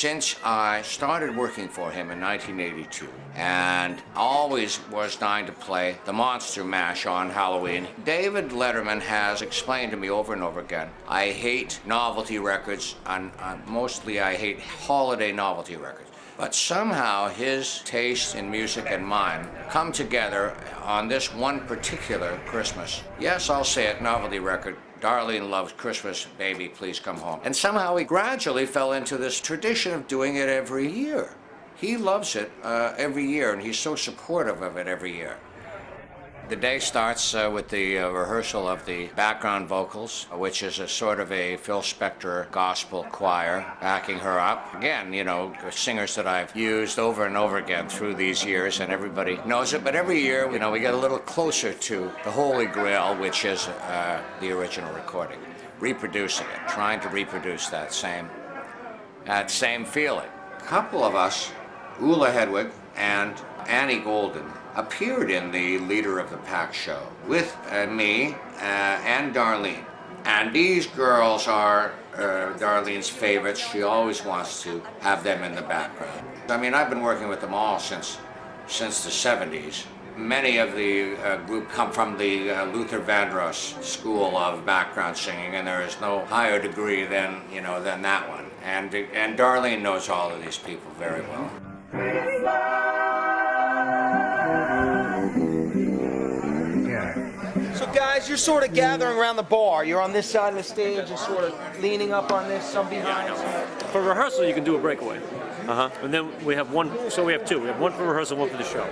since I started working for him in 1982, and always was dying to play the Monster Mash on Halloween. David Letterman has explained to me over and over again, I hate novelty records, and mostly I hate holiday novelty records. But somehow his taste in music and mine come together on this one particular Christmas. Yes, I'll say it, novelty record. Darlene Loves Christmas, Baby, Please Come Home. And somehow he gradually fell into this tradition of doing it every year. He loves it every year, and he's so supportive of it every year. The day starts with the rehearsal of the background vocals, which is a sort of a Phil Spector gospel choir backing her up. Again, you know, singers that I've used over and over again through these years, and everybody knows it. But every year, you know, we get a little closer to the Holy Grail, which is the original recording. Reproducing it, trying to reproduce that same feeling. A couple of us, Ula Hedwig and Annie Golden, appeared in the Leader of the Pack show with me and Darlene. And these girls are Darlene's favorites. She always wants to have them in the background. I mean, I've been working with them all since the 70s. Many of the group come from the Luther Vandross School of background singing, and there is no higher degree than that one. And Darlene knows all of these people very well. So guys, you're sort of gathering around the bar. You're on this side of the stage, you're sort of leaning up on this, some behind. For rehearsal, you can do a breakaway. And then we have one, so we have two. We have one for rehearsal, one for the show.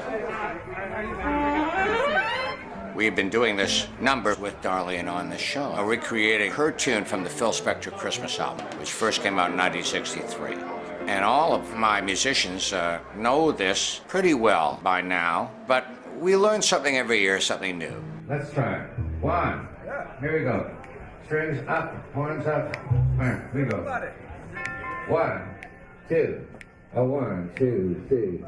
We've been doing this number with Darlene on the show, recreating her tune from the Phil Spector Christmas album, which first came out in 1963. And all of my musicians know this pretty well by now, but we learn something every year, something new. Let's try it. One. Here we go. Strings up, horns up. Here we go. 1, 2. 1, 2, 3.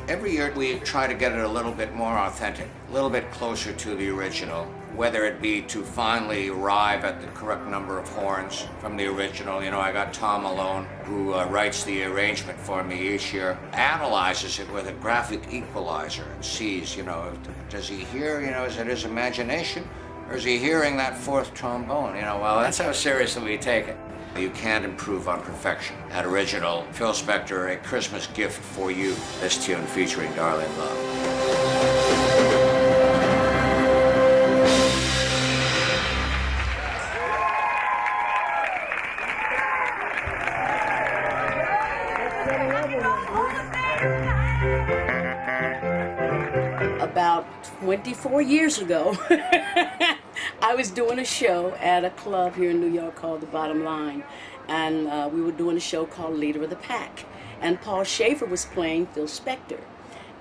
Every year we try to get it a little bit more authentic, a little bit closer to the original, whether it be to finally arrive at the correct number of horns from the original. You know, I got Tom Malone, who writes the arrangement for me each year, analyzes it with a graphic equalizer and sees, you know, does he hear, you know, is it his imagination, or is he hearing that fourth trombone? You know, well, that's how seriously we take it. You can't improve on perfection. That original Phil Spector, A Christmas Gift for You, this tune featuring Darlene Love. About 24 years ago, I was doing a show at a club here in New York called The Bottom Line, and we were doing a show called Leader of the Pack, and Paul Shaffer was playing Phil Spector,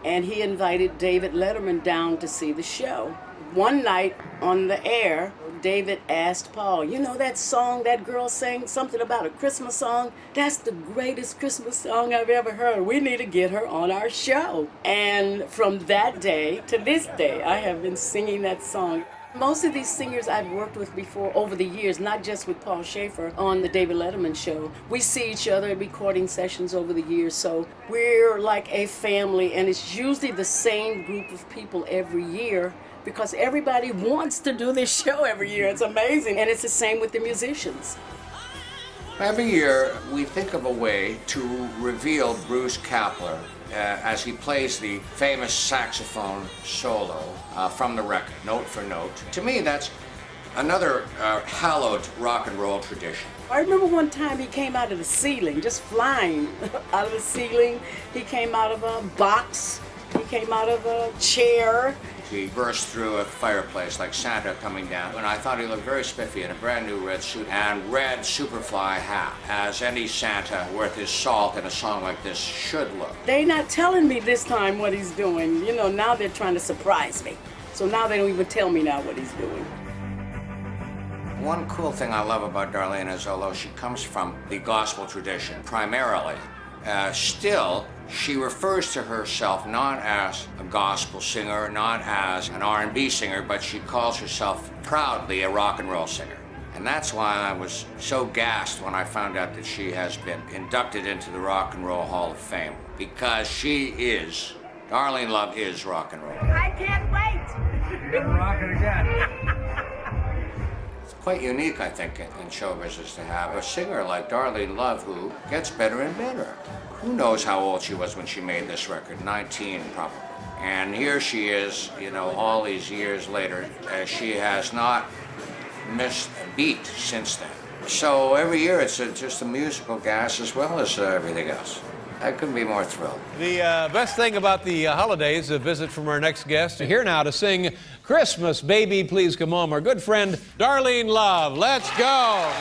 and he invited David Letterman down to see the show. One night on the air, David asked Paul, you know that song that girl sang, something about a Christmas song? That's the greatest Christmas song I've ever heard. We need to get her on our show. And from that day to this day, I have been singing that song. Most of these singers I've worked with before over the years, not just with Paul Shaffer on the David Letterman show. We see each other at recording sessions over the years, so we're like a family, and it's usually the same group of people every year because everybody wants to do this show every year. It's amazing, and it's the same with the musicians. Every year, we think of a way to reveal Bruce Kapler as he plays the famous saxophone solo from the record, note for note. To me, that's another hallowed rock and roll tradition. I remember one time he came out of the ceiling, just flying out of the ceiling. He came out of a box. He came out of a chair. He burst through a fireplace like Santa coming down, and I thought he looked very spiffy in a brand new red suit and red Superfly hat, as any Santa worth his salt in a song like this should look. They're not telling me this time what he's doing. You know, now they're trying to surprise me. So now they don't even tell me now what he's doing. One cool thing I love about Darlene is, although she comes from the gospel tradition primarily, still she refers to herself not as a gospel singer, not as an R&B singer, but she calls herself proudly a rock and roll singer. And that's why I was so gassed when I found out that she has been inducted into the Rock and Roll Hall of Fame, because she is, Darlene Love is rock and roll. I can't wait. You're rocking again. It's quite unique, I think, in show business to have a singer like Darlene Love who gets better and better. Who knows how old she was when she made this record? 19, probably. And here she is, you know, all these years later, she has not missed a beat since then. So every year it's just a musical gas as well as everything else. I couldn't be more thrilled. The best thing about the holidays, a visit from our next guest. Here now to sing Christmas, Baby Please Come Home, our good friend Darlene Love. Let's go.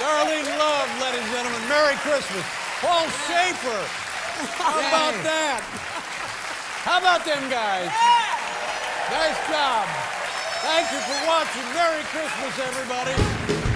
Darlene Love, ladies and gentlemen. Merry Christmas. Paul Schaefer. How about that? How about them guys? Nice job. Thank you for watching. Merry Christmas, everybody.